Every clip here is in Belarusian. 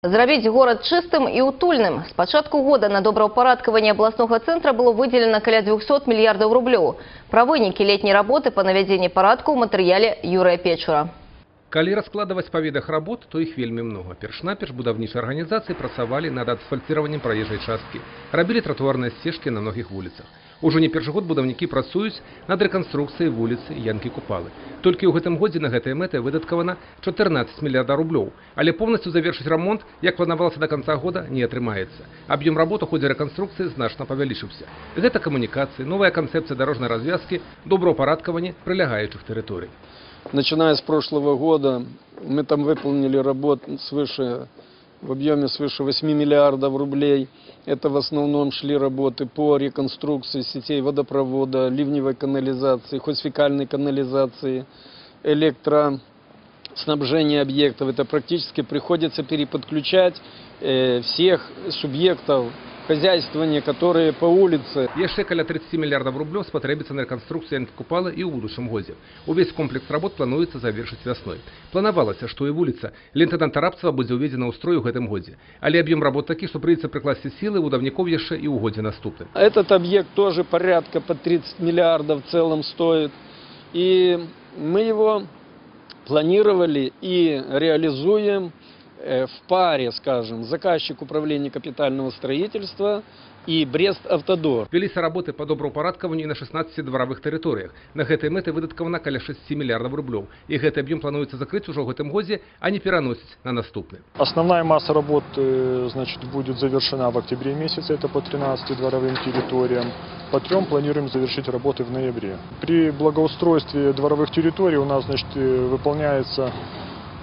Зрабіць город чистым и утульным. С початку года на добраўпарадкаванне областного центра было выделено каля 200 миллиардов рублей. Про вынікі летней работы по наведению парадку в материале Юрия Печура. Калі раскладывать по видах работ, то их вельмі много. Перш-наперш будаўнічыя арганізацыі працавалі над асфальтированием проезжей частки, рабілі тротуарныя сцежкі на многих улицах. Ужо не першы год будаўнікі працуюць над рэканструкцыяй вуліцы Янкі Купалы. Толькі ў гэтым годзе на гэтай мэты выдаткавана 14 мільярдаў рублёў, але полностью завершыць ремонт, як планавалася до конца года, не атрымаецца. Аб'ём работ у ходе рэканструкцыі значна павялічыўся. Гэта камунікацыі, новая канцэпцыя дорожной развязки, добраўпарадкаванне прилегающих территорий. Начиная с прошлого года мы там выполнили работ в объеме свыше 8 миллиардов рублей. Это в основном шли работы по реконструкции сетей водопровода, ливневой канализации, хозфекальной канализации, электроснабжения объектов. Это практически приходится переподключать всех субъектов хозяйствования, которые по улице. Яшчэ каля 30 миллиардов рублей спатрэбіцца на рэканструкцыю Янкі Купалы і ў будучым годзе. Увесь комплекс работ плануецца завершыць вясной. Планавалася, што і вуліца лейтенанта Рабцева будзе ўведзена ў строй у гэтым годзе. Але аб'ём работ такі, што прыйдзецца прыкласці сілы будаўнікоў яшчэ і ў годзе наступным. Этот объект тоже порядка по 30 миллиардов в целом стоит. И мы его планировали и реализуем в паре, скажем, заказчик управления капитального строительства и Брест-Автодор. Веліся работы по добраўпарадкаванню і на 16 дворовых тэрыторыях. На гэтай мэты выдаткавана каля 6 миллиардов рублёў. І гэты аб'ём плануецца закрыць ужо ў гэтым годзе, а не пераносіць на наступны. Основная масса работ, значит, будет завершена в октябре месяце, это по 13 дворовым территориям. По 3 планируем завершить работы в ноябре. При благоустройстве дворовых территорий у нас, значит, выполняется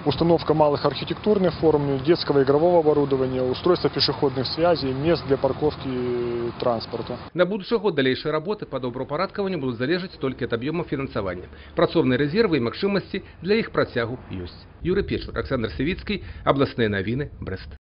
установка малых архитектурных форм, детского игрового оборудования, устройство пешеходных связей, мест для парковки транспорта. На будучы год далейшыя работы по добраўпарадкаванню будуць залежаць толькі ад аб'ёмаў фінансавання. Працоўныя рэзервы і магчымасці для іх працягу ёсць. Юрий Печур, Александр Севицкий, областные новины, Брест.